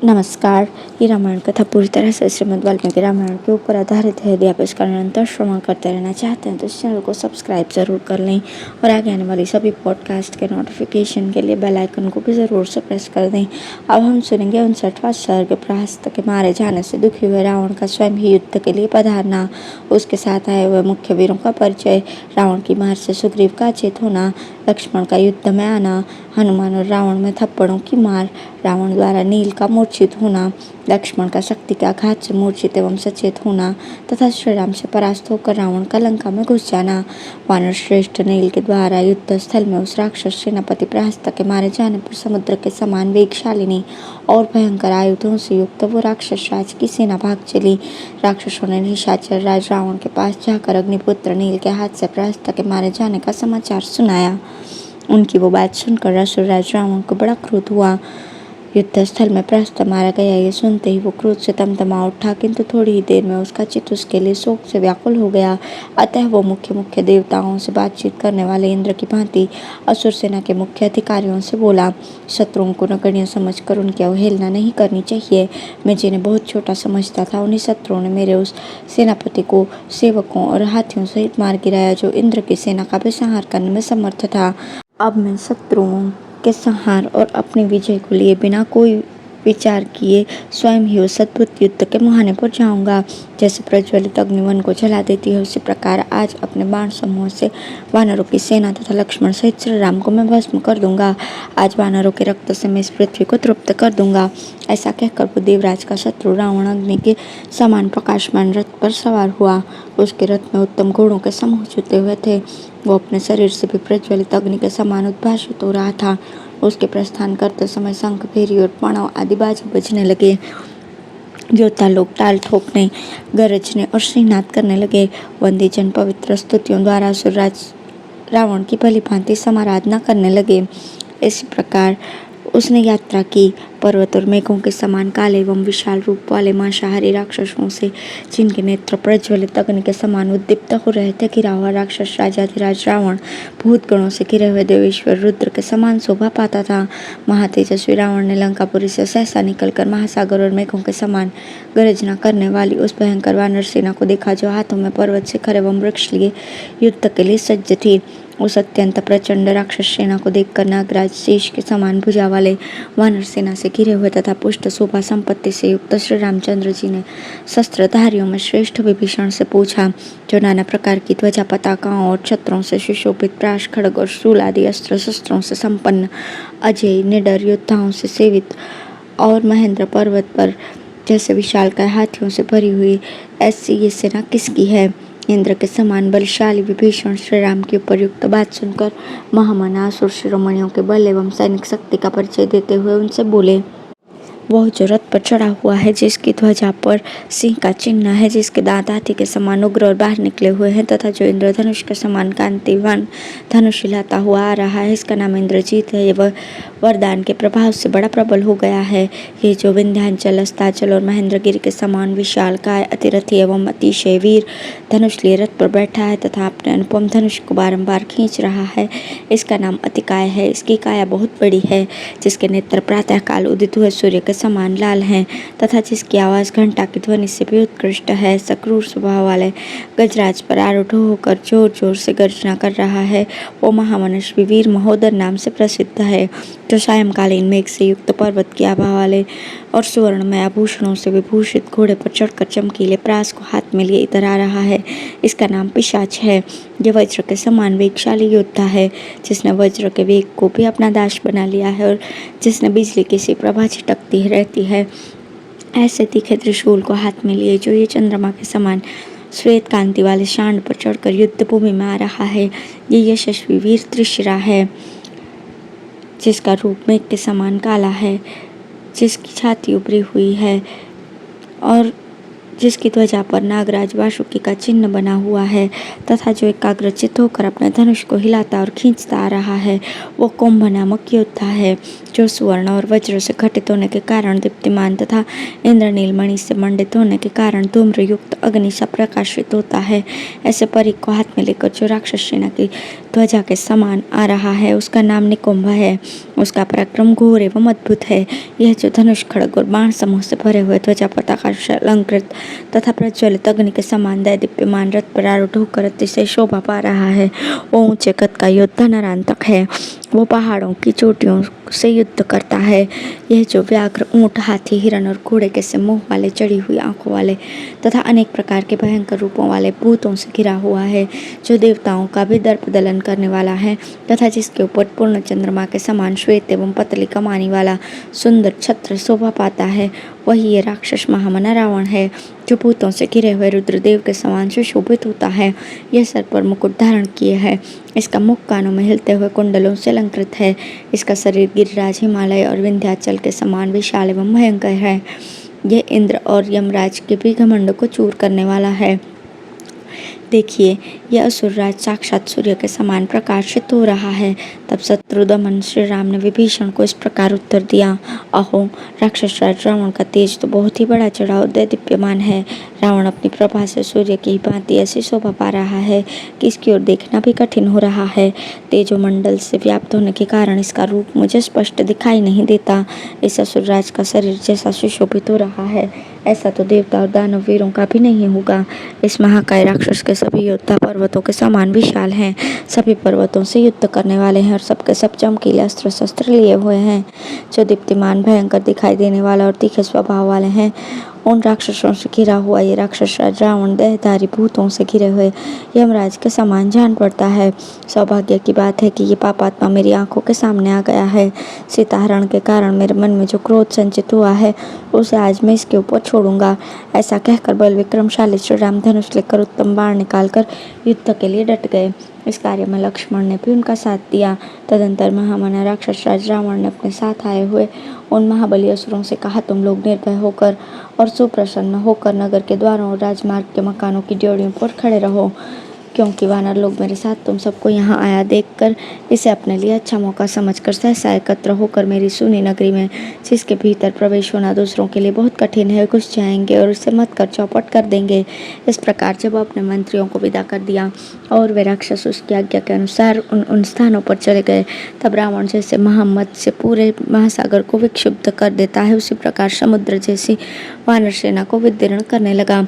नमस्कार। ये रामायण कथा पूरी तरह से श्रीमद् वाल्मीकि रामायण के ऊपर आधारित है। यदि आप इसका निरंतर श्रवण करते रहना चाहते हैं तो इस चैनल को सब्सक्राइब जरूर कर लें और आगे आने वाली सभी पॉडकास्ट के नोटिफिकेशन के लिए बेल आइकन को भी ज़रूर से प्रेस कर दें। अब हम सुनेंगे 59वां सर्ग। प्रहस्त के मारे जाने से दुखी हुए रावण का स्वयं ही युद्ध के लिए पधारना, उसके साथ आए हुए मुख्य वीरों का परिचय, रावण की मार से सुग्रीव का चेत होना, लक्ष्मण का युद्ध में आना, हनुमान और रावण में थप्पड़ों की मार, रावण द्वारा नील का मूर्छित होना, लक्ष्मण का शक्ति के आघात से मूर्छित एवं सचेत होना तथा श्री राम से परास्त होकर रावण का लंका में घुस जाना, वानर श्रेष्ठ नील के द्वारा युद्ध स्थल में उस राक्षस सेनापति प्रहस्त के मारे जाने पर समुद्र के समान वेगशालिनी और भयंकर आयुधों से युक्त वो राक्षस राज की सेना भाग चली। राक्षसों ने निशाचर राज रावण के पास जाकर अग्निपुत्र नील के हाथ से प्रहस्त के मारे जाने का समाचार सुनाया। उनकी वो बात सुनकर असुरराज रावण को बड़ा क्रोध हुआ। युद्ध स्थल में प्रहस्त मारा गया ये सुनते ही वो क्रोध से तमतमा उठा, किंतु थोड़ी ही देर में उसका चित्त उसके लिए शोक से व्याकुल हो गया। अतः वो मुख्य देवताओं से बातचीत करने वाले इंद्र की भांति असुर सेना के मुख्य अधिकारियों से बोला, शत्रुओं को नगण्य समझकर उनकी अवहेलना नहीं करनी चाहिए। मैं जिन्हें बहुत छोटा समझता था, उन्हीं शत्रुओं ने मेरे उस सेनापति को सेवकों और हाथियों सहित मार गिराया जो इंद्र की सेना का भी संहार करने में समर्थ था। अब मैं शत्रुओं के संहार और अपनी विजय को लिए बिना कोई विचार किए स्वयं ही उस अद्भुत युद्ध के मुहाने पर जाऊंगा। जैसे प्रज्वलित अग्नि वन को जला देती है, उसी प्रकार आज अपने बाण समूह से वानरों की सेना तथा लक्ष्मण सहित श्री राम को मैं भस्म कर दूंगा। आज वानरों के रक्त से मैं इस पृथ्वी को तृप्त कर दूंगा। ऐसा कहकर वो देवराज का शत्रु रावण अग्नि के समान प्रकाशमान रथ पर सवार हुआ। उसके रथ में उत्तम घोड़ों के समूह जुटे हुए थे। वो अपने शरीर से भी प्रज्वलित अग्नि के समान उद्भासित हो रहा था। उसके प्रस्थान करते समय शंख, भेरी और पणव आदि बाजे बजने लगे। योद्धा लोग ताल ठोकने, गरजने और श्रीनाद करने लगे। वंदीजन पवित्र स्तुतियों द्वारा असुरराज रावण की भली भांति समाराधना करने लगे। इसी प्रकार उसने यात्रा की। पर्वत और मेघों के समान काले एवं विशाल रूप वाले मांसाहारी राक्षसों से, जिनके नेत्र प्रज्वलित अग्नि के समान उद्दीप्त हो रहे थे, घिरा हुआ राक्षस राजाधिराज रावण भूतगणों से घिरे हुए देवेश्वर रुद्र के समान शोभा पाता था। महातेजस्वी रावण ने लंकापुरी से सहसा निकलकर महासागर और मेघों के समान गर्जना करने वाली उस भयंकर वानर सेना को देखा, जो हाथों में पर्वत शिखर एवं वृक्ष लिए युद्ध के लिए सज्ज थी। उस अत्यंत प्रचंड राक्षस सेना को देखकर नागराज शेष के समान भुजा वाले वानर सेना से घिरे हुए तथा पुष्ट शोभा संपत्ति से युक्त श्री रामचंद्र जी ने शस्त्रधारियों में श्रेष्ठ विभीषण से पूछा, जो नाना प्रकार की ध्वजा पताकाओं और छत्रों से सुशोभित प्राश, खड्ग और शूल आदि अस्त्र शस्त्रों से संपन्न, अजय निडर योद्धाओं से सेवित और महेंद्र पर्वत पर जैसे विशालकाय हाथियों से भरी हुई, ऐसी ये सेना किसकी है? इंद्र के समान बलशाली विभीषण श्री राम की उपयुक्त बात सुनकर महामना असुर शिरोमणियों के बल एवं सैनिक शक्ति का परिचय देते हुए उनसे बोले, वह जो रथ पर चढ़ा हुआ है, जिसकी ध्वजा पर सिंह का चिन्ह है, जिसके दांत हाथी के समान उग्र और बाहर निकले हुए हैं तथा जो इंद्रधनुष के समान कांतिवान धनुष हिलाता हुआ आ रहा है, इसका नाम इंद्रजीत है। वह वरदान के प्रभाव से बड़ा प्रबल हो गया है। ये जो विंध्याचल, अस्ताचल और महेंद्रगिरी के समान विशाल काय, अतिरथी एवं अतिशय वीर धनुष लिए रथ पर बैठा है तथा अपने अनुपम धनुष को बारंबार खींच रहा है, इसका नाम अतिकाय है। इसकी काया बहुत बड़ी है, जिसके नेत्र प्रातः काल उदित हुए सूर्य के समान लाल हैं तथा जिसकी आवाज़ घंटा की ध्वनि से भी उत्कृष्ट है। सक्रूर स्वभाव वाले गजराज पर आरूढ़ होकर जोर जोर से गर्जना कर रहा है, वो महामनुष्य वीर महोदर नाम से प्रसिद्ध है, जो सायंकालीन मेघ से युक्त पर्वत की आभा वाले और सुवर्णमय आभूषणों से विभूषित घोड़े पर चढ़कर चमकीले प्रास को हाथ में लिए इधर आ रहा है, इसका नाम पिशाच है। यह वज्र के समान वेगशाली योद्धा है, जिसने वज्र के वेग को भी अपना दास बना लिया है और जिसने बिजली की सी प्रभा छिटकती रहती है, ऐसे तीखे त्रिशूल को हाथ में लिए, जो ये चंद्रमा के समान श्वेत कांति वाले शांड पर चढ़कर युद्ध भूमि में आ रहा है। ये यशस्वी वीर त्रिशिरा है, जिसका रूप मेघ के समान काला है, जिसकी छाती उभरी हुई है और जिसकी ध्वजा पर नागराज वासुकी का चिन्ह बना हुआ है तथा जो एकाग्रचित्त होकर अपने धनुष को हिलाता और खींचता आ रहा है वो कुंभ नामक योद्धा है, जो स्वर्ण और वज्र से घटित होने के कारण दीप्तिमान तथा इंद्रनील मणि से मंडित होने के कारण धूम्र युक्त अग्नि सा प्रकाशित होता है। ऐसे परीख को हाथ में लेकर जो राक्षस सेना की ध्वजा के समान आ रहा है उसका नाम निकुंभ है। उसका पराक्रम घोर एवं अद्भुत है। यह जो धनुष खड़ग और बाण समूह से भरे हुए ध्वजा पताका से अलंकृत तथा प्रज्वलित अग्नि के समान दैदीप्यमान रथ पर आरूढ़ होकर अतिशय शोभा पा रहा है वो ऊंचे कद का योद्धा नरांतक है। वो पहाड़ों की चोटियों से युद्ध करता है। यह जो व्याघ्र, ऊंट, हाथी, हिरण और घोड़े के से मुंह वाले, चढ़ी हुई आंखों वाले तथा अनेक प्रकार के भयंकर रूपों वाले भूतों से घिरा हुआ है, जो देवताओं का भी दर्प दलन करने वाला है तथा जिसके ऊपर पूर्ण चंद्रमा के समान श्वेत एवं पतली कमानी वाला सुंदर छत्र शोभा पाता है, वही ये राक्षस महामना रावण है, जो भूतों से घिरे हुए रुद्रदेव के समान सुशोभित होता है। यह सर पर मुकुट धारण किए है। इसका मुख कानों में हिलते हुए कुंडलों से अलंकृत है। इसका शरीर गिरिराज, हिमालय और विंध्याचल के समान विशाल एवं भयंकर है। यह इंद्र और यमराज के भी घमंड को चूर करने वाला है। देखिए, यह असुरराज साक्षात सूर्य के समान प्रकाशित हो रहा है। तब शत्रुदमन श्री राम ने विभीषण को इस प्रकार उत्तर दिया, अहो, राक्षस राज रावण का तेज तो बहुत ही बड़ा चढ़ा और दीप्यमान है। रावण अपनी प्रभा से सूर्य की भांति ऐसी शोभा पा रहा है कि इसकी ओर देखना भी कठिन हो रहा है। तेजोमंडल से व्याप्त होने के कारण इसका रूप मुझे स्पष्ट दिखाई नहीं देता। इस असुरराज का शरीर जैसा सुशोभित हो रहा है ऐसा तो देवता और दानव वीरों का भी नहीं होगा। इस महाकाय राक्षस के सभी योद्धा पर्वतों के समान विशाल हैं। सभी पर्वतों से युद्ध करने वाले हैं और सबके सब चमकीले अस्त्र शस्त्र लिए हुए हैं, जो दीप्तिमान, भयंकर दिखाई देने वाला और तीखे स्वभाव वाले हैं। उन राक्षसों से घिरा हुआ ये राक्षस राज रावण देहधारी भूतों से घिरे हुए यमराज के समान जान पड़ता है। सौभाग्य की बात है कि ये पापात्मा मेरी आंखों के सामने आ गया है। सीताहरण के कारण मेरे मन में जो क्रोध संचित हुआ है उसे आज मैं इसके ऊपर छोड़ूंगा। ऐसा कहकर बल विक्रमशाली श्री राम धनुष लेकर उत्तम बाण निकालकर युद्ध के लिए डट गए। इस कार्य में लक्ष्मण ने भी उनका साथ दिया। तदंतर महामना राक्षस राज रावण ने अपने साथ आए हुए उन महाबली असुरों से कहा, तुम लोग निर्भय होकर और सुप्रसन्न होकर नगर के द्वारों और राजमार्ग के मकानों की ड्योढ़ियों पर खड़े रहो, क्योंकि वानर लोग मेरे साथ तुम सबको यहाँ आया देखकर इसे अपने लिए अच्छा मौका समझकर सहसा एकत्र होकर मेरी सुनी नगरी में, जिसके भीतर प्रवेश होना दूसरों के लिए बहुत कठिन है, घुस जाएंगे और उसे मत कर चौपट कर देंगे। इस प्रकार जब अपने मंत्रियों को विदा कर दिया और वे राक्षस उसकी आज्ञा के अनुसार उन स्थानों पर चले गए, तब रावण जैसे महामद से पूरे महासागर को विक्षुब्ध कर देता है, उसी प्रकार समुद्र जैसी वानर सेना को विदीर्ण करने लगा।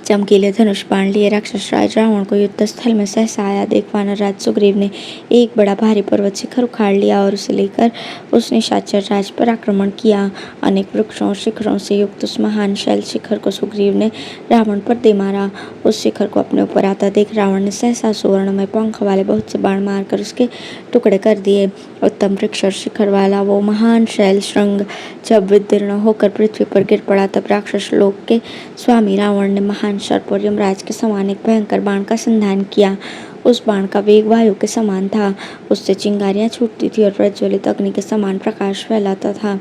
चमकीले धनुष बाण लिए राक्षस राज रावण को युद्ध स्थल में सहसा आया देख वानर राज सुग्रीव ने एक बड़ा भारी पर्वत शिखर उखाड़ लिया और उसे लेकर उस निशाचर राज पर आक्रमण किया। अनेक वृक्षों और शिखरों से युक्त उस महान शैल शिखर को सुग्रीव ने रावण पर दे मारा। उस शिखर को अपने ऊपर आता देख रावण ने सहसा सुवर्ण में पंख वाले बहुत से बाण मारकर उसके टुकड़े कर दिए। उत्तम वृक्ष और शिखर वाला वो महान शैल श्रृंग जब विदीर्ण होकर पृथ्वी पर गिर पड़ा, तब राक्षस लोक के स्वामी रावण ने महान सर्प और यमराज के समान एक भयंकर बाण का संधान किया। उस बाण का वेग वायु के समान था। उससे चिंगारियां छूटती थी और प्रज्वलित अग्नि के समान प्रकाश फैलाता था।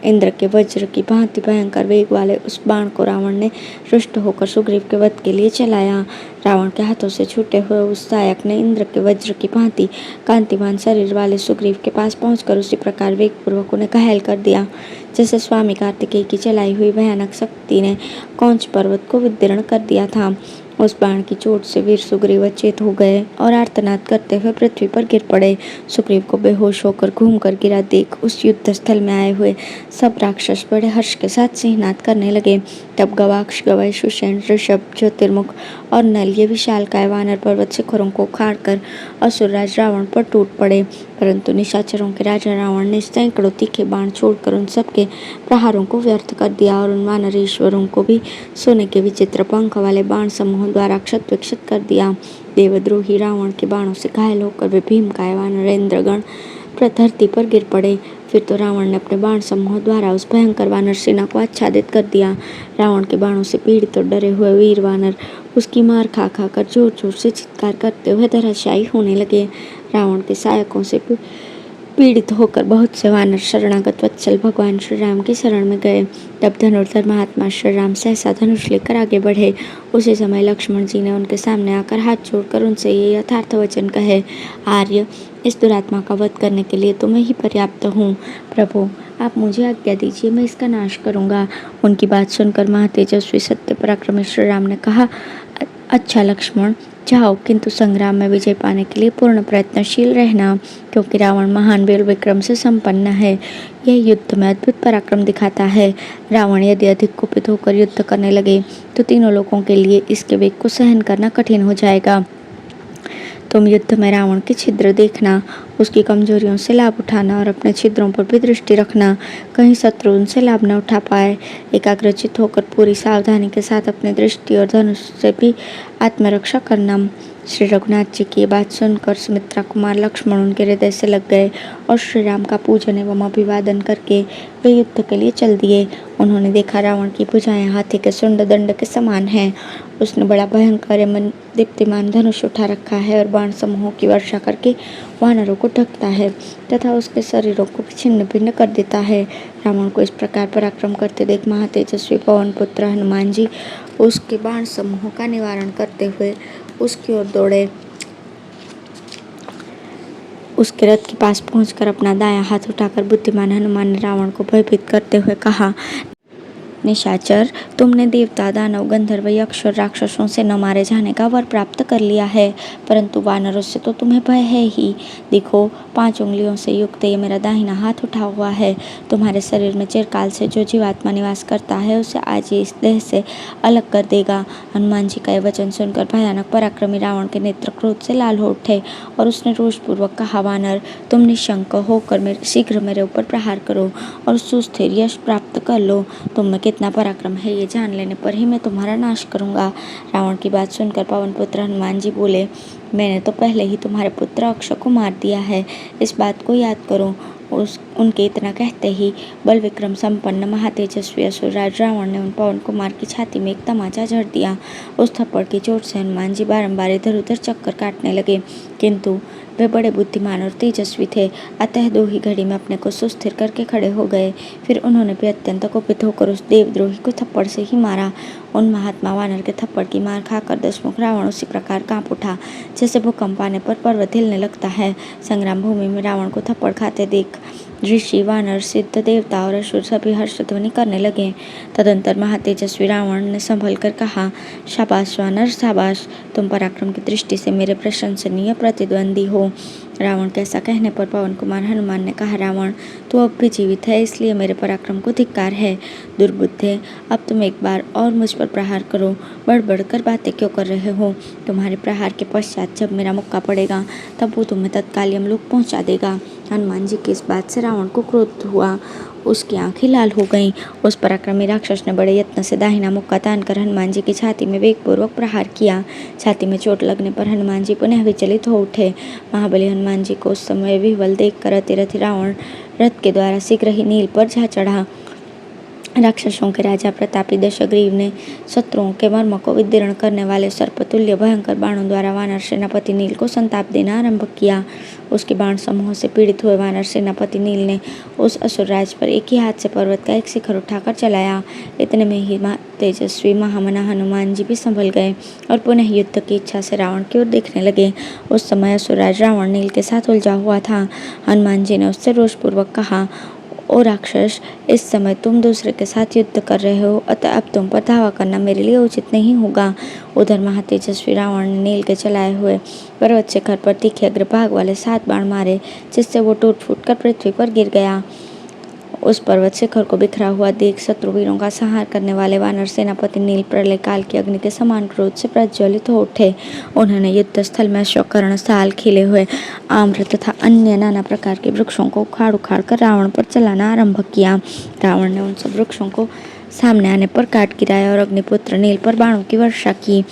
इंद्र के वज्र की भांति भयंकर वेग वाले उस बाण को रावण ने रुष्ट होकर सुग्रीव के वध के लिए चलाया। रावण के हाथों से छूटे हुए उस सायक ने इंद्र के वज्र की भांति कांतिमान शरीर वाले सुग्रीव के पास पहुंचकर उसी प्रकार वेगपूर्वक उन्हें घायल कर दिया, जैसे स्वामी कार्तिकेय की चलाई हुई भयानक शक्ति ने कौंच पर्वत को विदीर्ण कर दिया था। उस बाण की चोट से वीर सुग्रीव अचेत हो गए और आर्तनाद करते हुए पृथ्वी पर गिर पड़े। सुग्रीव को बेहोश होकर घूमकर गिरा देख उस युद्ध स्थल में आए हुए सब राक्षस बड़े हर्ष के साथ सिंहनाद करने लगे। तब गवाक्ष, गवय, सुषेण, ऋषभ, ज्योतिर्मुख और नल ये विशालकाय वानर पर्वत शिखरों को उखाड़कर असुरराज रावण पर टूट पड़े, परंतु निशाचरों के राजा रावण ने सैकड़ों तीखे बाण छोड़कर उन सबके प्रहारों को व्यर्थ कर दिया और उन वानरेश्वरों को भी सोने के विचित्र पंख वाले बाण समूह द्वारा क्षत विक्षत कर दिया। देवद्रोही रावण के बाणों से घायल होकर वे भीमकाय वानर इंद्रगण धरती पर गिर पड़े। फिर तो रावण ने अपने बाण समूह द्वारा उस भयंकर वानर सेना को आच्छादित कर दिया। रावण के बाणों से पीड़ित और डरे हुए वीर वानर उसकी मार खा खा कर जोर जोर से चित्कार करते हुए धराशायी होने लगे। रावण के सहायकों से पीड़ित होकर बहुत से वानर शरणागत वत्सल भगवान श्री राम की शरण में गए। तब धनुर्धर महात्मा श्री राम सहसा धनुष लेकर आगे बढ़े। उसी समय लक्ष्मण जी ने उनके सामने आकर हाथ जोड़कर उनसे ये यथार्थ वचन कहे, आर्य, इस दुरात्मा का वध करने के लिए तो मैं ही पर्याप्त हूँ। प्रभु, आप मुझे आज्ञा दीजिए, मैं इसका नाश करूँगा। उनकी बात सुनकर महातेजस्वी सत्य पराक्रमी श्री राम ने कहा, अच्छा लक्ष्मण, जाओ, किंतु संग्राम में विजय पाने के लिए पूर्ण प्रयत्नशील रहना, क्योंकि रावण महान वीर विक्रम से संपन्न है। यह युद्ध में अद्भुत पराक्रम दिखाता है। रावण यदि अधिक कुपित होकर युद्ध करने लगे तो तीनों लोगों के लिए इसके वेग को सहन करना कठिन हो जाएगा। तुम युद्ध में रावण के छिद्र देखना, उसकी कमजोरियों से लाभ उठाना और अपने छिद्रों पर भी दृष्टि रखना, कहीं शत्रु उनसे लाभ न उठा पाए। एकाग्रचित होकर पूरी सावधानी के साथ अपनी दृष्टि और धनुष से भी आत्मरक्षा करना। श्री रघुनाथ जी की बात सुनकर सुमित्रा कुमार लक्ष्मण उनके हृदय से लग गए और श्री राम का पूजन एवं अभिवादन करके वे युद्ध के लिए चल दिए। उन्होंने देखा रावण की भुजाएं हाथी के सुंड दंड के समान हैं। उसने बड़ा भयंकर एवं दीप्तिमान धनुष उठा रखा है और बाण समूहों की वर्षा करके वानरों को ढकता है तथा उसके शरीरों को छिन्न भिन्न कर देता है। रावण को इस प्रकार पराक्रम करते देख महातेजस्वी पवन पुत्र हनुमान जी उसके बाण समूहों का निवारण करते हुए उसकी ओर दौड़े। उसके रथ के पास पहुंचकर अपना दायां हाथ उठाकर बुद्धिमान हनुमान ने रावण को भयभीत करते हुए कहा, निशाचर, तुमने देवता, दानव, गंधर्व, यक्ष और राक्षसों से न मारे जाने का वर प्राप्त कर लिया है, परंतु वानरों से तो तुम्हें भय है ही। देखो, 5 उंगलियों से युक्त ये मेरा दाहिना हाथ उठा हुआ है। तुम्हारे शरीर में चिरकाल से जो जीवात्मा निवास करता है उसे आज ये इस देह से अलग कर देगा। हनुमान जी का यह वचन सुनकर भयानक पराक्रमी रावण के नेत्र क्रोध से लाल हो उठे और उसने रोषपूर्वक कहा, वानर, तुम निशंक होकर शीघ्र मेरे ऊपर प्रहार करो और सुस्थिर यश प्राप्त कर लो। तुम में कितना पराक्रम है ये जान लेने पर ही मैं तुम्हारा नाश करूंगा। रावण की बात सुनकर पवन पुत्र हनुमान जी बोले, मैंने तो पहले ही तुम्हारे पुत्र अक्षय को मार दिया है, इस बात को याद करो। उनके इतना कहते ही बल विक्रम संपन्न महातेजस्वी असुरराज रावण ने उन पवन कुमार की छाती में एक तमाचा जड़ दिया। उस थप्पड़ की चोट से हनुमान जी बारंबार इधर उधर चक्कर काटने लगे, किंतु वे बड़े बुद्धिमान और तेजस्वी थे, अतः 2 ही घड़ी में अपने को सुस्थिर करके खड़े हो गए। फिर उन्होंने भी अत्यंत कुपित होकर उस देवद्रोही को थप्पड़ से ही मारा। उन महात्मा वानर के थप्पड़ की मार खाकर दशमुख रावण उसी प्रकार कांप उठा जैसे भूकंप आने पर पर्वत हिलने लगता है। संग्राम भूमि में रावण को थप्पड़ खाते देख ऋषि, वानर, सिद्ध, देवता और असुर सभी हर्षध्वनि करने लगे। तदंतर महातेजस्वी रावण ने संभल कर कहा, शाबाश वानर, शाबाश, तुम पराक्रम की दृष्टि से मेरे प्रशंसनीय प्रतिद्वंदी हो। रावण के ऐसा कहने पर पवन कुमार हनुमान ने कहा, रावण, तू अब भी जीवित है, इसलिए मेरे पराक्रम को धिक्कार है। दुर्बुद्धे, अब तुम एक बार और मुझ पर प्रहार करो, बढ़ बढ़कर बातें क्यों कर रहे हो। तुम्हारे प्रहार के पश्चात जब मेरा मुक्का पड़ेगा तब वो तुम्हें तत्काल यमलोक पहुंचा देगा। हनुमान जी की इस बात से रावण को क्रोध हुआ, उसकी आंखें लाल हो गईं। उस पराक्रमी राक्षस ने बड़े यत्न से दाहिना मुक्का तानकर हनुमान जी की छाती में वेगपूर्वक प्रहार किया। छाती में चोट लगने पर हनुमान जी पुनः विचलित हो उठे। महाबली हनुमान जी को उस समय विह्वल देखकर अतिरथी रावण रथ के द्वारा शीघ्र ही नील पर जा चढ़ा। राक्षसों के राजा प्रतापी दशग्रीव ने शत्रुओं के मर्म को विदीर्ण करने वाले सर्पतुल्य भयंकर बाणों द्वारा वानर सेनापति नील को संताप देना आरंभ किया। उसके बाण समूह से पीड़ित हुए वानर सेनापति नील ने उस असुरराज पर एक ही हाथ से पर्वत का एक शिखर उठाकर चलाया। इतने में ही तेजस्वी महामना हनुमान जी भी संभल गए और पुनः युद्ध की इच्छा से रावण की ओर देखने लगे। उस समय असुरराज रावण नील के साथ उलझा हुआ था। हनुमान जी ने उससे रोषपूर्वक कहा, ओ राक्षस, इस समय तुम दूसरे के साथ युद्ध कर रहे हो, अतः अब तुम पर धावा करना मेरे लिए उचित नहीं होगा। उधर महातेजस्वी रावण ने नील के चलाए हुए पर्वत शिखर पर तीखे अग्रभाग वाले 7 बाण मारे, जिससे वो टूट फूट कर पृथ्वी पर गिर गया। उस पर्वत शिखर को बिखरा हुआ देख शत्रुवीरों का संहार करने वाले वानर सेनापति नील प्रलय काल की अग्नि के समान क्रोध से प्रज्वलित हो उठे। उन्होंने युद्ध स्थल में अशोकर्ण, साल, खिले हुए आम्र तथा अन्य नाना प्रकार के वृक्षों को उखाड़ उखाड़ कर रावण पर चलाना आरंभ किया। रावण ने उन सब वृक्षों को सामने आने पर काट गिराया और अग्निपुत्र नील पर बाणों की वर्षा की।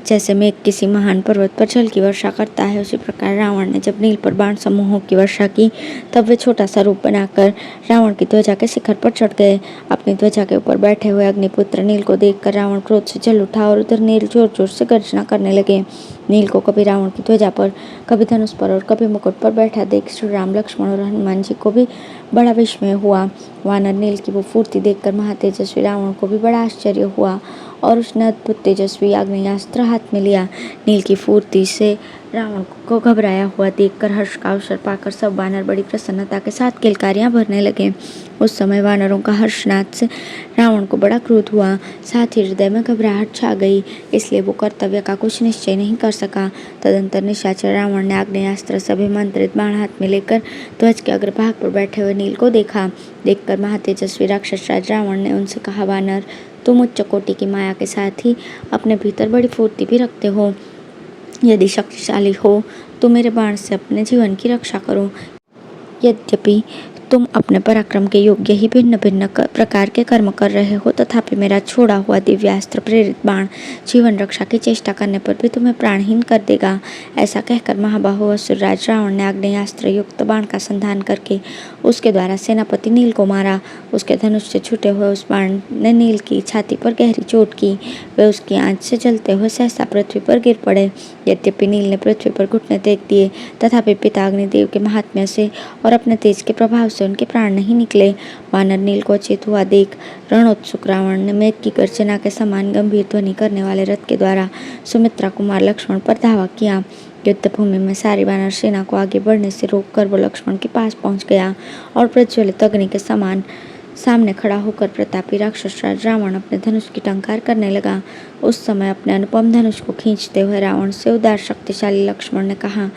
जैसे मेघ किसी महान पर्वत पर जल की वर्षा करता है, उसी प्रकार रावण ने जब नील पर बाण समूहों की वर्षा की, तब वे छोटा सा रूप बनाकर रावण की ध्वजा के शिखर पर चढ़ गए। अपनी ध्वजा के ऊपर बैठे हुए अग्निपुत्र नील को देखकर रावण क्रोध से जल उठा और उधर नील जोर जोर से गर्जना करने लगे। नील को कभी रावण की ध्वजा पर, कभी धनुष पर और कभी मुकुट पर बैठा देख श्री राम, लक्ष्मण और हनुमान जी को भी बड़ा विस्मय हुआ। वानर नील की वो फूर्ति देखकर महातेजस्वी रावण को भी बड़ा आश्चर्य हुआ और उसने अद्भुत तेजस्वी आग्नेयास्त्र हाथ में लिया। नील की फूर्ति से रावण को घबराया हुआ देखकर हर्ष का अवसर पाकर सब वानर बड़ी प्रसन्नता के साथ किलकारियां भरने लगे। उस समय वानरों का हर्षनाद से रावण को बड़ा क्रोध हुआ, साथ ही हृदय में घबराहट छा गई, इसलिए वो कर्तव्य का कुछ निश्चय नहीं कर सका। तदंतर निशाचर रावण ने आग्नेयास्त्र से अभिमंत्रित बाण हाथ में लेकर ध्वज के अग्रभाग पर बैठे हुए नील को देखा। देखकर महातेजस्वी राक्षस राज रावण ने उनसे कहा, वानर, तुम उच्च कोटि की माया के साथ ही अपने भीतर बड़ी फूर्ति भी रखते हो। यदि शक्तिशाली हो तो मेरे बाण से अपने जीवन की रक्षा करो। यद्यपि तुम अपने पराक्रम के योग्य ही भिन्न भिन्न प्रकार के कर्म कर रहे हो, तथापि मेरा छोड़ा हुआ दिव्यास्त्र प्रेरित बाण जीवन रक्षा की चेष्टा करने पर भी तुम्हें प्राणहीन कर देगा। ऐसा कहकर महाबाहु असुरराज रावण ने आग्नेयास्त्र युक्त बाण का संधान करके उसके द्वारा सेनापति नील को मारा। उसके धनुष से छूटे हुए उस बाण ने नील की छाती पर गहरी चोट की। वे उसकी आंच से जलते हुए सहसा पृथ्वी पर गिर पड़े। यद्यपि नील ने पृथ्वी पर घुटने टेक दिए, तथापि पिता अग्निदेव के महात्म्य से और अपने तेज के प्रभाव से उनके प्राण नहीं निकले। वानर नील को अचेत हुआ देख रणोत्सुक रावण ने मेघ की गर्जना के समान गंभीर ध्वनि करने वाले रथ के द्वारा सुमित्रा कुमार लक्ष्मण पर धावा किया। युद्ध भूमि में सारी वानर सेना को आगे बढ़ने से रोककर वो लक्ष्मण के पास पहुंच गया और प्रज्वलित अग्नि के समान सामने खड़ा होकर प्रतापी राक्षस राज रावण अपने धनुष की टंकार करने लगा। उस समय अपने अनुपम धनुष को खींचते हुए रावण से उदार शक्तिशाली लक्ष्मण ने कहा,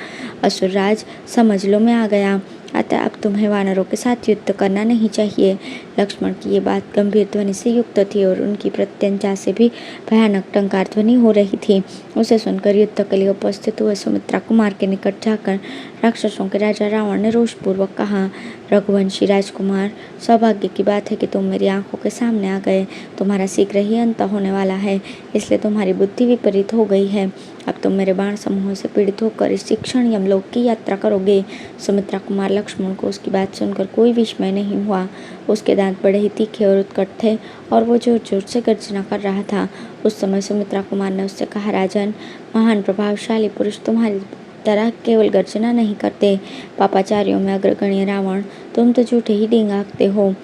असुरराज, समझ लो मैं आ गया, अतः अब तुम्हें वानरों के साथ युद्ध करना नहीं चाहिए। लक्ष्मण की ये बात गंभीर ध्वनि से युक्त थी और उनकी प्रत्यंचा से भी भयानक टंकार ध्वनि हो रही थी। उसे सुनकर युद्ध के लिए उपस्थित हुए सुमित्रा कुमार के निकट जाकर राक्षसों के राजा रावण ने रोषपूर्वक कहा, रघुवंशी राजकुमार, सौभाग्य की बात है कि तुम मेरी आंखों के सामने आ गए। तुम्हारा शीघ्र ही अंत होने वाला है, इसलिए तुम्हारी बुद्धि विपरीत हो गई है। अब तुम मेरे बाण समूहों से पीड़ित होकर इस क्षण यमलोक की यात्रा करोगे। सुमित्रा कुमार लक्ष्मण को उसकी बात सुनकर कोई विस्मय नहीं हुआ। उसके दांत बड़े ही तीखे और उत्कट थे और वो जोर जोर से गर्जना कर रहा था। उस समय सुमित्रा कुमार ने उससे कहा, राजन, महान प्रभावशाली पुरुष तुम्हारी तरह केवल गर्जना नहीं करते। पापाचारियों में अग्रगण्य रावण, तुम तो झूठे ही डींग हाँकते हो।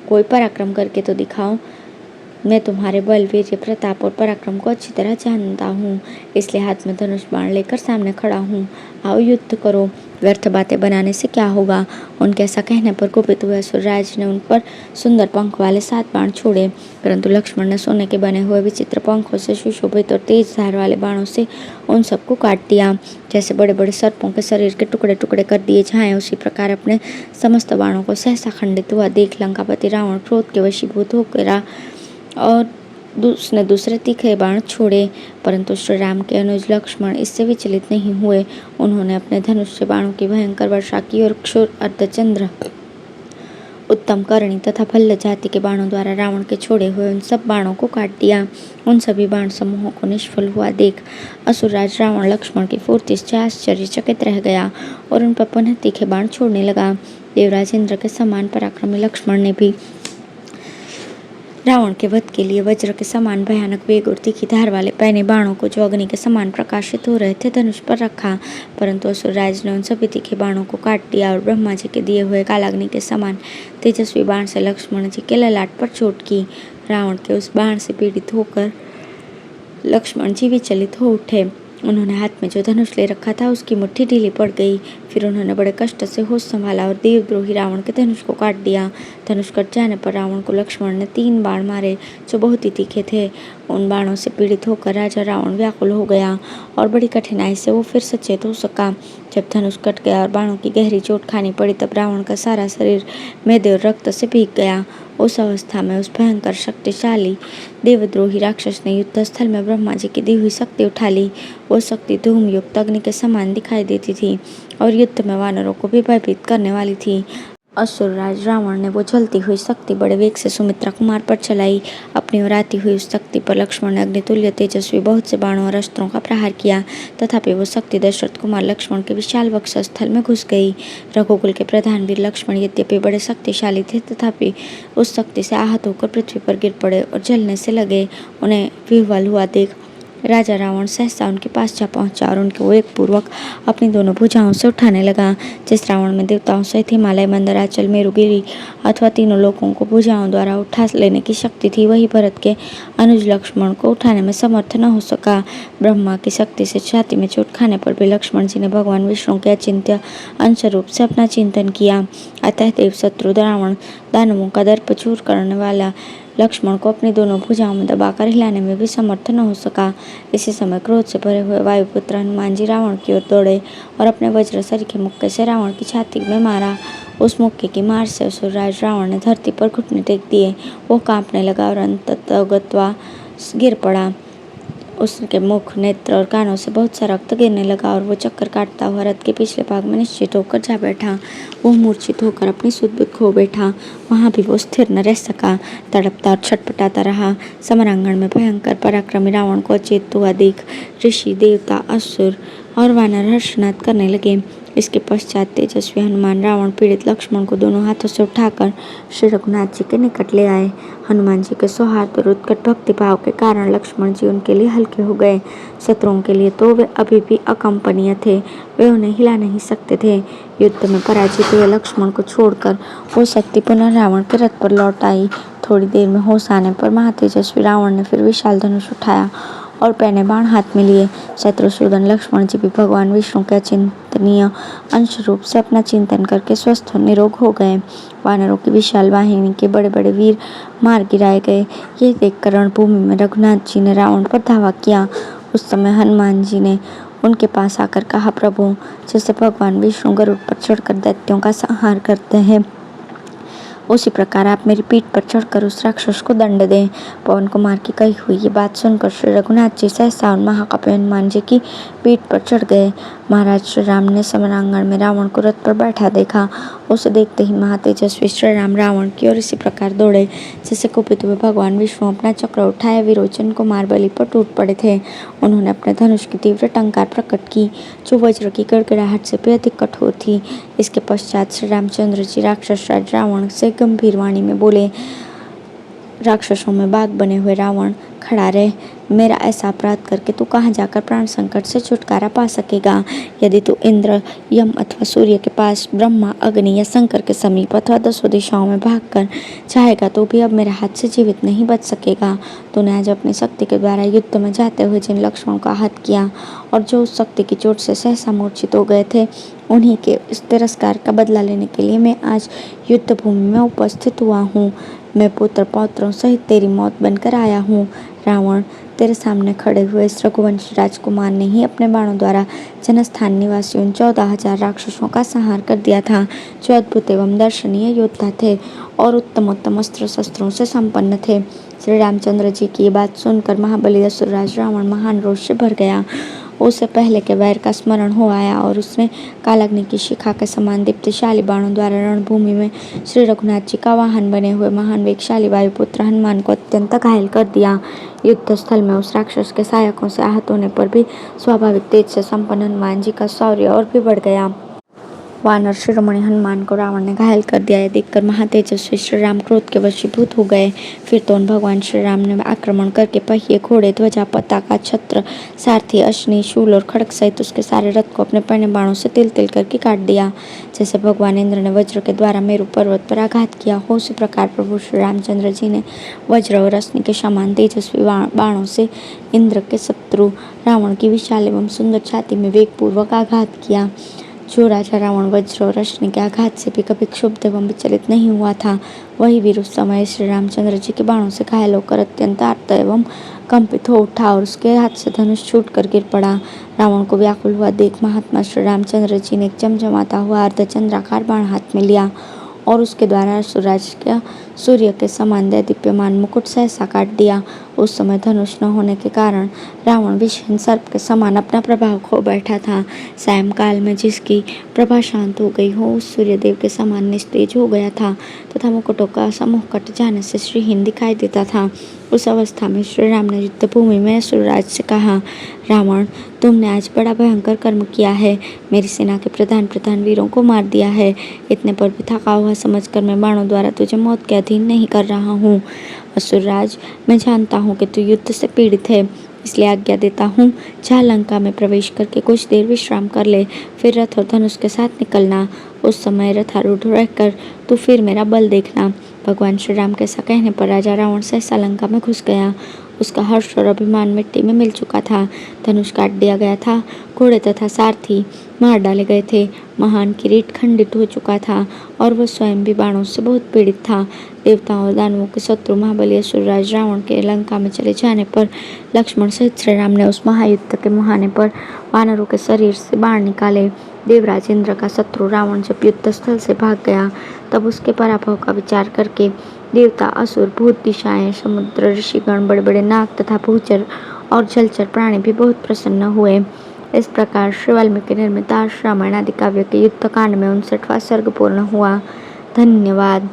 कोई पराक्रम करके तो दिखाओ। मैं तुम्हारे बल, वीर्य, प्रताप और पराक्रम को अच्छी तरह जानता हूँ, इसलिए हाथ में धनुष बाण लेकर सामने खड़ा हूँ। आओ युद्ध करो। व्यर्थ बातें बनाने से क्या होगा। उनके ऐसा कहने पर कुपित हुए असुरराज ने उन पर सुंदर पंख वाले 7 बाण छोड़े, परंतु लक्ष्मण ने सोने के बने हुए विचित्र पंखों से सुशोभित और तेज धार वाले बाणों से उन सबको काट दिया। जैसे बड़े बड़े सर्पों के शरीर के टुकड़े टुकड़े कर दिए जाएं, उसी प्रकार अपने समस्त बाणों को सहसा खंडित हुआ देख लंकापति रावण क्रोध के वशीभूत होकर और उसने दूसरे तीखे बाण छोड़े, परंतु श्री राम के अनुज लक्ष्मण इससे विचलित नहीं हुए। उन्होंने अपने धनुष से बाणों की भयंकर वर्षा की और क्षुर, अर्धचंद्र, उत्तम करणी तथा भल्ल जाति के बाणों द्वारा रावण के छोड़े हुए उन सब बाणों को काट दिया। उन सभी बाण समूहों को निष्फल हुआ देख असुरराज रावण लक्ष्मण की फूर्ति से आश्चर्यचकित रह गया और उन पर पुनः तीखे बाण छोड़ने लगा। देवराज इंद्र के समान पराक्रमी लक्ष्मण ने भी रावण के वध के लिए वज्र के समान भयानक वेग और तीखी धार वाले पैने बाणों को, जो अग्नि के समान प्रकाशित हो रहे थे, धनुष पर रखा, परंतु असुरराज ने उन सभी तीखे बाणों को काट दिया और ब्रह्मा जी के दिए हुए कालाग्नि के समान तेजस्वी बाण से लक्ष्मण जी के ललाट पर चोट की। रावण के उस बाण से पीड़ित होकर लक्ष्मण जी विचलित हो उठे। उन्होंने हाथ में जो धनुष ले रखा था उसकी मुट्ठी ढीली पड़ गई। फिर उन्होंने बड़े कष्ट से होश संभाला और देवद्रोही रावण के धनुष को काट दिया। धनुष कट जाने पर रावण को लक्ष्मण ने 3 बाण मारे, जो बहुत ही तीखे थे। उन बाणों से पीड़ित होकर राजा रावण व्याकुल हो गया और बड़ी कठिनाई से वो फिर सचेत हो सका। जब धनुष कट गया और बाणों की गहरी चोट खानी पड़ी, तब रावण का सारा शरीर मेदे और रक्त से भीग गया। उस अवस्था में उस भयंकर शक्तिशाली देवद्रोही राक्षस ने युद्ध स्थल में ब्रह्मा जी की दी हुई शक्ति उठा ली। वो शक्ति धूम युक्त अग्नि के समान दिखाई देती थी और युद्ध में वानरों को भी भयभीत करने वाली थी। असुरराज रावण ने वो जलती हुई शक्ति बड़े वेग से सुमित्रा कुमार पर चलाई। अपनी ओर आती हुई उस शक्ति पर लक्ष्मण ने अग्नितुल्य तेजस्वी बहुत से बाणों और अस्त्रों का प्रहार किया, तथापि वो शक्ति दशरथ कुमार लक्ष्मण के विशाल वक्षस्थल में घुस गई। रघुकुल के प्रधान वीर लक्ष्मण यद्यपि बड़े शक्तिशाली थे, तथापि उस शक्ति से आहत होकर पृथ्वी पर गिर पड़े और जलने से लगे। उन्हें विह्वल हुआ देख राजा रावण सहसा उनके पास जा पहुंचा और उनको वेग पूर्वक अपनी दोनों भुजाओं से उठाने लगा। जिस रावण में देवताओं सहित हिमालय, मंदराचल, मेरुगिरी अथवा तीनों लोकों को भुजाओं द्वारा उठा लेने की शक्ति थी, वही भरत के अनुज लक्ष्मण को उठाने में समर्थ न हो सका। ब्रह्मा की शक्ति से छाती में चोट खाने पर भी लक्ष्मण जी ने भगवान विष्णु के अचिंत्य अंश रूप से अपना चिंतन किया। अतः देव शत्रु रावण दानवों का दर्प चूर करने वाला लक्ष्मण को अपनी दोनों भुजाओं में दबाकर हिलाने में भी समर्थ न हो सका। इसी समय क्रोध से भरे हुए वायुपुत्र हनुमान जी रावण की ओर दौड़े और अपने वज्र सरीखे मुक्के से रावण की छाती में मारा। उस मुक्के की मार से असुरराज रावण ने धरती पर घुटने टेक दिए। वो कांपने लगा और अंततः गत्वा गिर पड़ा। उसके मुख, नेत्र और कानों से बहुत सा रक्त गिरने लगा और वो चक्कर काटता हुआ रथ के पिछले भाग में निश्चित होकर जा बैठा। वो मूर्छित होकर अपनी सुध खो बैठा। वहां भी वो स्थिर न रह सका, तड़पता और छटपटाता रहा। समरांगण में भयंकर पराक्रमी रावण को अचेत हुआ देख ऋषि, देवता, असुर और वानर हर्षनाद करने लगे। इसके पश्चात तेजस्वी हनुमान रावण पीड़ित लक्ष्मण को दोनों हाथों से उठाकर श्री रघुनाथ जी के निकट ले आए। हनुमान जी के सौहार्द और उत्कट भक्ति भाव के कारण लक्ष्मण जी उनके लिए हल्के हो गए। शत्रुओं के लिए तो वे अभी भी अकंपनीय थे, वे उन्हें हिला नहीं सकते थे। युद्ध में पराजित हुए लक्ष्मण को छोड़कर वो शक्ति पुनः रावण के रथ पर लौट आई। थोड़ी देर में होश आने पर महातेजस्वी रावण ने फिर विशाल धनुष उठाया और पहने बाण हाथ में लिए। शत्रुसूदन लक्ष्मण जी भी भगवान विष्णु के अचिंतनीय अंश रूप से अपना चिंतन करके स्वस्थ और निरोग हो गए। वानरों की विशाल वाहिनी के बड़े बड़े वीर मार गिराए गए। ये देखकर रणभूमि में रघुनाथ जी ने रावण पर धावा किया। उस समय हनुमान जी ने उनके पास आकर कहा, प्रभु, जैसे भगवान विष्णु गरुड़ पर चढ़कर दैत्यों का संहार करते हैं, उसी प्रकार आप मेरी पीठ पर चढ़कर उस राक्षस को दंड दें। पवन कुमार की कही हुई ये बात सुनकर श्री रघुनाथ जी सहसा उन महाकाव्य हनुमान जी की पीठ पर चढ़ गए। महाराज श्री राम ने समरांगण में रावण को रथ पर बैठा देखा। उसे देखते ही महातेजस्वी श्री राम रावण की ओर इसी प्रकार दौड़े जैसे कुपित हुए भगवान विष्णु अपना चक्र उठाए विरोचन कुमार बलि पर टूट पड़े थे। उन्होंने अपने धनुष की तीव्र टंकार प्रकट की, जो वज्र की गड़गड़ाहट से भी अधिक कठोर थी। इसके पश्चात श्री रामचंद्र जी राक्षस राज रावण से गंभीर वाणी में बोले, राक्षसों में बाघ बने हुए रावण, खड़ा रह। मेरा ऐसा अपराध करके तू कहाँ जाकर प्राण संकट से छुटकारा पा सकेगा? यदि तू इंद्र, यम अथवा सूर्य के पास, ब्रह्मा, अग्नि या शंकर के समीप अथवा 10 दिशाओं में भागकर चाहेगा तो भी अब मेरे हाथ से जीवित नहीं बच सकेगा। तूने आज अपनी शक्ति के द्वारा युद्ध में जाते हुए जिन लक्ष्मणों का हत किया और जो उस शक्ति की चोट से सहसा मूर्छित हो गए थे, उन्हीं के इस तिरस्कार का बदला लेने के लिए मैं आज युद्ध भूमि में उपस्थित हुआ हूँ। मैं पुत्र पौत्रों सहित तेरी मौत बनकर आया हूँ। रावण, तेरे सामने खड़े हुए इस रघुवंशी राजकुमार ने ही अपने बाणों द्वारा जनस्थान निवासी उन 14,000 राक्षसों का संहार कर दिया था, जो अद्भुत एवं दर्शनीय योद्धा थे और उत्तम उत्तम अस्त्र शस्त्रों से संपन्न थे। श्री रामचंद्र जी की ये बात सुनकर महाबली असुरराज रावण महान रोष से भर गया। उसे पहले के वैर का स्मरण हो आया और उसने कालाग्नि की शिखा के समान दीप्तिशाली बाणों द्वारा रणभूमि में श्री रघुनाथ जी का वाहन बने हुए महान वेगशाली वायुपुत्र हनुमान को अत्यंत घायल कर दिया। युद्ध स्थल में उस राक्षस के सहायकों से आहत होने पर भी स्वाभाविक तेज से संपन्न हनुमान जी का शौर्य और भी बढ़ गया। वानर शिरोमणि हनुमान को रावण ने घायल कर दिया। यह देखकर महातेजस्वी श्री राम क्रोध के वशीभूत हो गए। फिर तो उन भगवान श्री राम ने आक्रमण करके पहिए, घोड़े, ध्वजा, पताका, छत्र, सारथी, अश्नि, शूल और खड़ग सहित उसके सारे रथ को अपने पहने बाणों से तिल तिल करके काट दिया। जैसे भगवान इंद्र ने वज्र के द्वारा मेरु पर्वत पर आघात किया हो, उसी प्रकार प्रभु श्री रामचंद्र जी ने वज्र और अश्नि के समान तेजस्वी बाणों से इंद्र के शत्रु रावण की विशाल एवं सुंदर छाती में वेगपूर्वक आघात किया। जो राजा रावण वज्र और अश्नि के आघात से भी कभी क्षुब्ध एवं विचलित नहीं हुआ था, वही वीर उस समय श्री रामचंद्र जी के बाणों से घायल होकर अत्यंत आर्त एवं कंपित हो उठा और उसके हाथ से धनुष छूटकर गिर पड़ा। रावण को व्याकुल हुआ देख महात्मा श्री रामचंद्र जी ने एक चमचमाता हुआ अर्धचंद्राकार बाण हाथ में लिया और उसके द्वारा असुरराज का सूर्य के समान दैदीप्यमान मुकुट सहसा काट दिया। उस समय धनुष न होने के कारण रावण विषहैन सर्प के समान अपना प्रभाव खो बैठा था। सायंकाल में जिसकी प्रभा शांत हो गई हो उस सूर्यदेव के समान निस्तेज हो गया था तथा मुकुटों का समूह कट जाने से श्रीहीन दिखाई देता था। उस अवस्था में श्री राम ने युद्ध भूमि में असुरराज से कहा, रावण, तुमने आज बड़ा भयंकर कर्म किया है। मेरी सेना के प्रधान वीरों को मार दिया है। इतने पर भी थका हुआ समझकर मैं बाणों द्वारा तुझे मौत के अधीन नहीं कर रहा हूँ। असुरराज, मैं जानता हूँ कि तू युद्ध से पीड़ित है, इसलिए आज्ञा देता हूँ, जा लंका में प्रवेश करके कुछ देर विश्राम कर ले, फिर रथ और धनुष के साथ निकलना। उस समय रथारूढ़ रहकर तू फिर मेरा बल देखना। भगवान श्री राम के ऐसा कहने पर राजा रावण सहसा लंका में घुस गया। उसका हर्ष और अभिमान मिट्टी में मिल चुका था। धनुष काट दिया गया था, घोड़े तथा सारथी मार डाले गए थे, महान किरीट खंडित हो चुका था और वह स्वयं भी बाणों से बहुत पीड़ित था। देवताओं और दानवों के शत्रु महाबली असुरराज रावण के लंका में चले जाने पर लक्ष्मण सहित श्री राम ने उस महायुद्ध के मुहाने पर वानरों के शरीर से बाण निकाले। देवराज इंद्र का शत्रु रावण जब युद्ध स्थल से भाग गया तब उसके पराभव का विचार करके देवता, असुर, भूत, दिशाएं, समुद्र, ऋषिगण, बड़े बड़े नाग तथा भूचर और जलचर प्राणी भी बहुत प्रसन्न हुए। इस प्रकार श्री वाल्मीकि निर्मित आर्ष रामायण आदि काव्य के युद्ध कांड में 59वां सर्ग पूर्ण हुआ। धन्यवाद।